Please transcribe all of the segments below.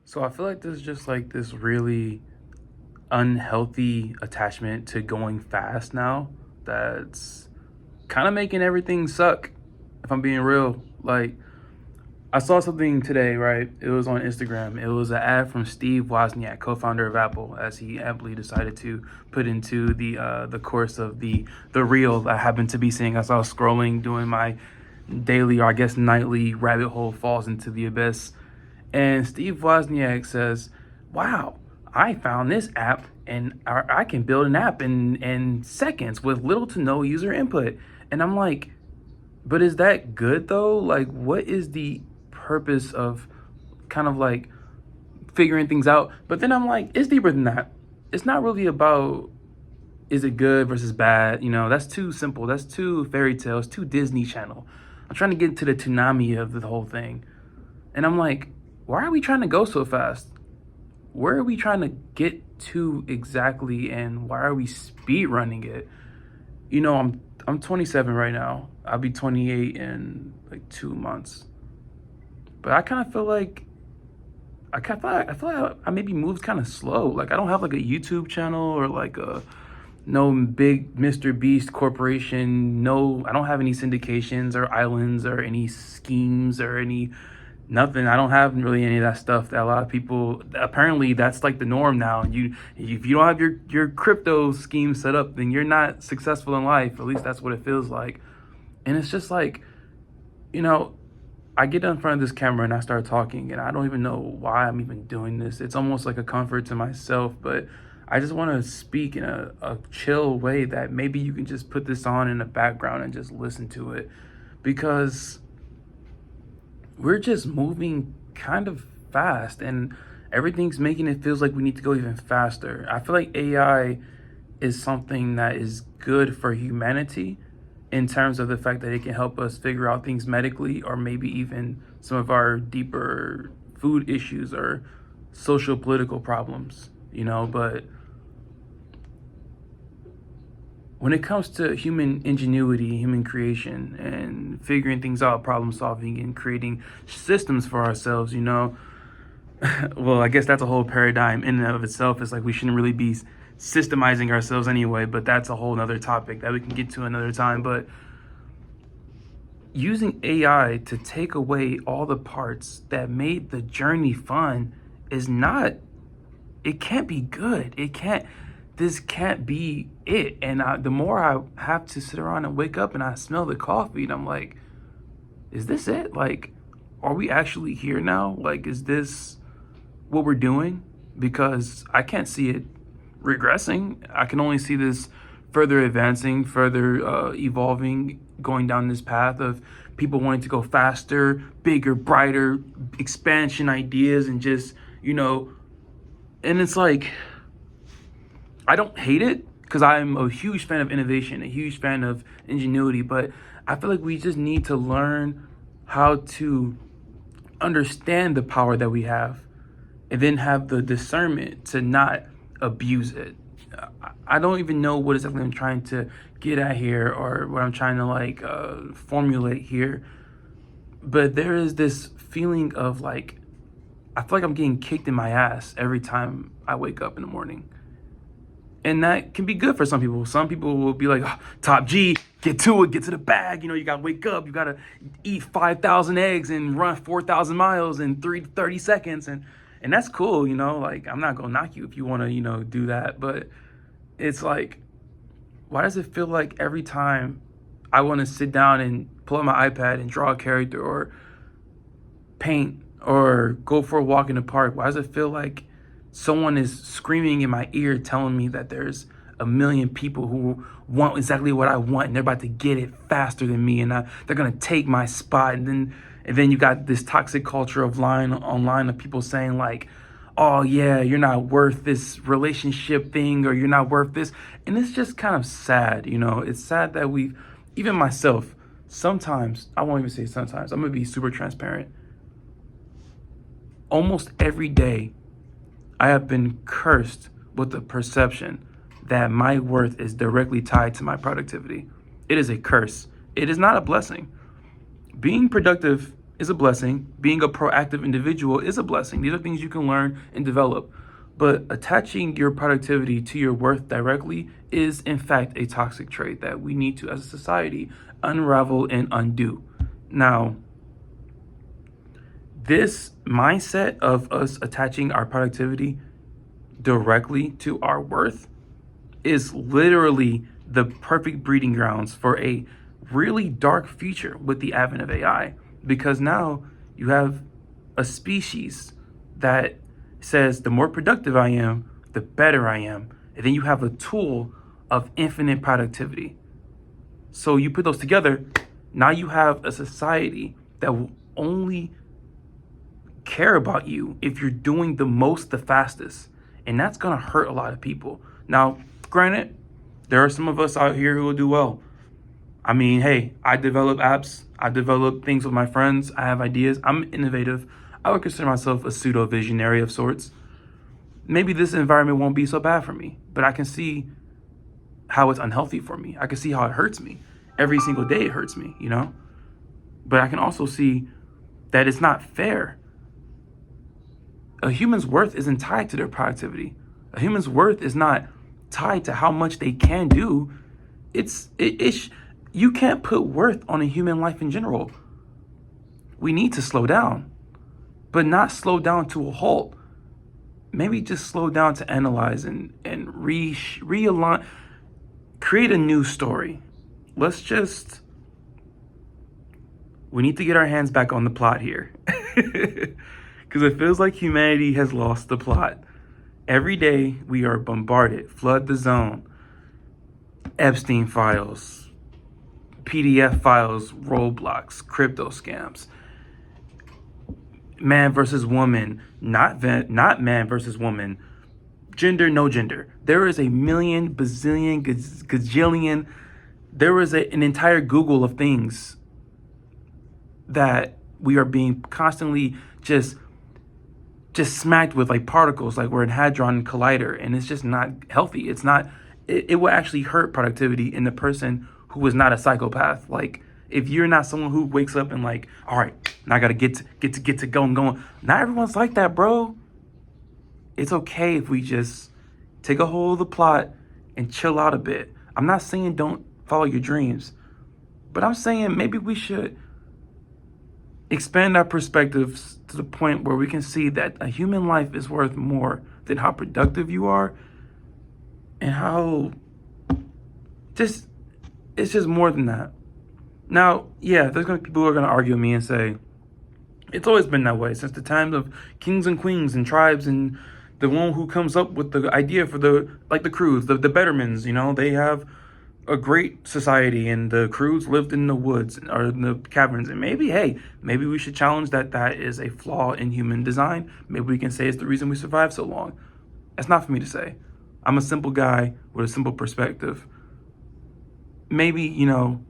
So I feel like there's just like this really unhealthy attachment to going fast now that's kind of making everything suck, if I'm being real. Like, I saw something today, right? It was on Instagram. It was an ad from Steve Wozniak, co-founder of Apple, as he aptly decided to put into the course of the reel I happened to be seeing as I was scrolling, doing my daily, or I guess nightly rabbit hole falls into the abyss. And Steve Wozniak says, "Wow, I found this app, and I can build an app in seconds with little to no user input." And I'm like, but is that good though? Like, what is the purpose of kind of like figuring things out? But then I'm like, it's deeper than that. It's not really about is it good versus bad. That's too simple. That's too fairy tales, too Disney Channel. I'm trying to get into the tsunami of the whole thing. And I'm like, why are we trying to go so fast? Where are we trying to get to exactly, and why are we speed running it? I'm 27 right now. I'll be 28 in like 2 months. But I kind of feel like I feel like I maybe moved kind of slow. Like, I don't have like a YouTube channel or like a no big Mr. Beast corporation. No, I don't have any syndications or islands or any schemes or any nothing. I don't have really any of that stuff that a lot of people, apparently that's like the norm now. If you don't have your crypto scheme set up, then you're not successful in life. At least that's what it feels like. And it's just like, you know, I get in front of this camera and I start talking, and I don't even know why I'm even doing this. It's almost like a comfort to myself, but I just want to speak in a chill way that maybe you can just put this on in the background and just listen to it, because we're just moving kind of fast, and everything's making it feels like we need to go even faster. I feel like AI is something that is good for humanity in terms of the fact that it can help us figure out things medically, or maybe even some of our deeper food issues or social political problems. But when it comes to human ingenuity, human creation, and figuring things out, problem solving, and creating systems for ourselves, well, I guess that's a whole paradigm in and of itself. It's like we shouldn't really be systemizing ourselves anyway, but that's a whole nother topic that we can get to another time. But using AI to take away all the parts that made the journey fun is not, it can't be good. This can't be it. And the more I have to sit around and wake up and I smell the coffee, and I'm like, is this it? Like, are we actually here now? Like, is this what we're doing? Because I can't see it regressing. I can only see this further advancing, further evolving, going down this path of people wanting to go faster, bigger, brighter, expansion ideas, and just. And it's like, I don't hate it, because I'm a huge fan of innovation, a huge fan of ingenuity, but I feel like we just need to learn how to understand the power that we have, and then have the discernment to not abuse it. I don't even know what exactly I'm trying to get at here, or what I'm trying to like formulate here, but there is this feeling of like, I feel like I'm getting kicked in my ass every time I wake up in the morning. And that can be good for some people. Some people will be like, oh, top G, get to it, get to the bag. You got to wake up. You got to eat 5,000 eggs and run 4,000 miles in 30 seconds. And that's cool. Like, I'm not going to knock you if you want to, do that. But it's like, why does it feel like every time I want to sit down and pull out my iPad and draw a character, or paint, or go for a walk in the park, why does it feel like someone is screaming in my ear telling me that there's a million people who want exactly what I want, and they're about to get it faster than me, and they're gonna take my spot? And then you got this toxic culture of lying online, of people saying like, oh yeah, you're not worth this relationship thing, or you're not worth this. And it's just kind of sad. It's sad that even myself, sometimes, I won't even say sometimes, I'm gonna be super transparent, almost every day I have been cursed with the perception that my worth is directly tied to my productivity. It is a curse. It is not a blessing. Being productive is a blessing. Being a proactive individual is a blessing. These are things you can learn and develop. But attaching your productivity to your worth directly is, in fact, a toxic trait that we need to, as a society, unravel and undo. Now, this mindset of us attaching our productivity directly to our worth is literally the perfect breeding grounds for a really dark future with the advent of AI, because now you have a species that says the more productive I am, the better I am. And then you have a tool of infinite productivity. So you put those together, now you have a society that will only care about you if you're doing the most, the fastest. And that's going to hurt a lot of people. Now, granted, there are some of us out here who will do well. I mean, hey, I develop apps. I develop things with my friends. I have ideas. I'm innovative. I would consider myself a pseudo visionary of sorts. Maybe this environment won't be so bad for me, but I can see how it's unhealthy for me. I can see how it hurts me. Every single day it hurts me, you know? But I can also see that it's not fair. A human's worth isn't tied to their productivity. A human's worth is not tied to how much they can do. You can't put worth on a human life in general. We need to slow down, but not slow down to a halt. Maybe just slow down to analyze and realign, create a new story. We need to get our hands back on the plot here. Because it feels like humanity has lost the plot. Every day we are bombarded, flood the zone, Epstein files, PDF files, Roblox, crypto scams, man versus woman, not man versus woman, gender, no gender. There is a million, bazillion, gajillion. There is an entire Google of things that we are being constantly just smacked with, like particles, like we're in Hadron Collider, and it's just not healthy. It's not. It will actually hurt productivity in the person who is not a psychopath. Like, if you're not someone who wakes up and like, all right, now I gotta get to going. Not everyone's like that, bro. It's okay if we just take a hold of the plot and chill out a bit. I'm not saying don't follow your dreams, but I'm saying maybe we should expand our perspectives to the point where we can see that a human life is worth more than how productive you are, and how it's just more than that. Now, yeah, there's going to be people who are going to argue with me and say, it's always been that way since the times of kings and queens and tribes, and the one who comes up with the idea for the crews, the Bettermans, you know, they have a great society, and the crews lived in the woods or in the caverns. And maybe we should challenge that is a flaw in human design. Maybe we can say it's the reason we survived so long. That's not for me to say. I'm a simple guy with a simple perspective. Maybe, you know,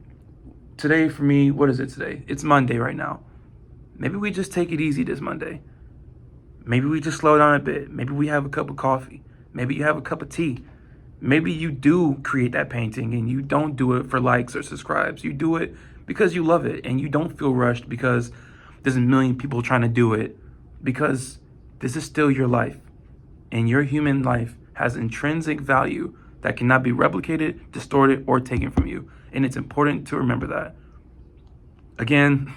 today for me, what is it today? It's Monday right now. Maybe we just take it easy this Monday. Maybe we just slow down a bit. Maybe we have a cup of coffee. Maybe you have a cup of tea. Maybe you do create that painting and you don't do it for likes or subscribes. You do it because you love it, and you don't feel rushed because there's a million people trying to do it, because this is still your life, and your human life has intrinsic value that cannot be replicated, distorted, or taken from you. And it's important to remember that. Again,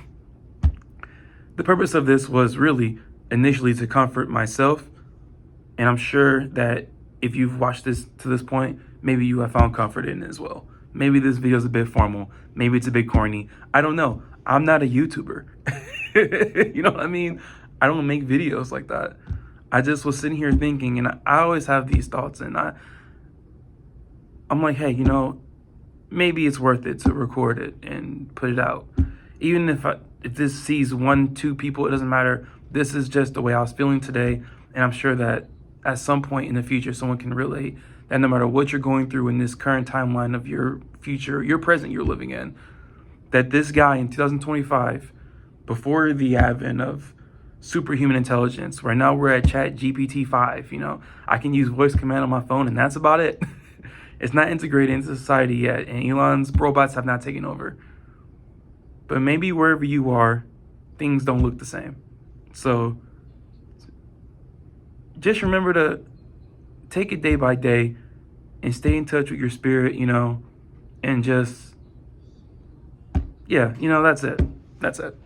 the purpose of this was really initially to comfort myself, and I'm sure that if you've watched this to this point, maybe you have found comfort in it as well. Maybe this video is a bit formal. Maybe it's a bit corny. I don't know. I'm not a YouTuber. You know what I mean? I don't make videos like that. I just was sitting here thinking, and I always have these thoughts, and I'm like, hey, you know, maybe it's worth it to record it and put it out. Even if this sees 1-2 people, it doesn't matter. This is just the way I was feeling today, and I'm sure that at some point in the future, someone can relate that no matter what you're going through in this current timeline of your future, your present you're living in, that this guy in 2025, before the advent of superhuman intelligence, right now we're at Chat GPT 5, you know, I can use voice command on my phone, and that's about it. It's not integrated into society yet, and Elon's robots have not taken over. But maybe wherever you are, things don't look the same. So just remember to take it day by day and stay in touch with your spirit, and just, yeah, that's it. That's it.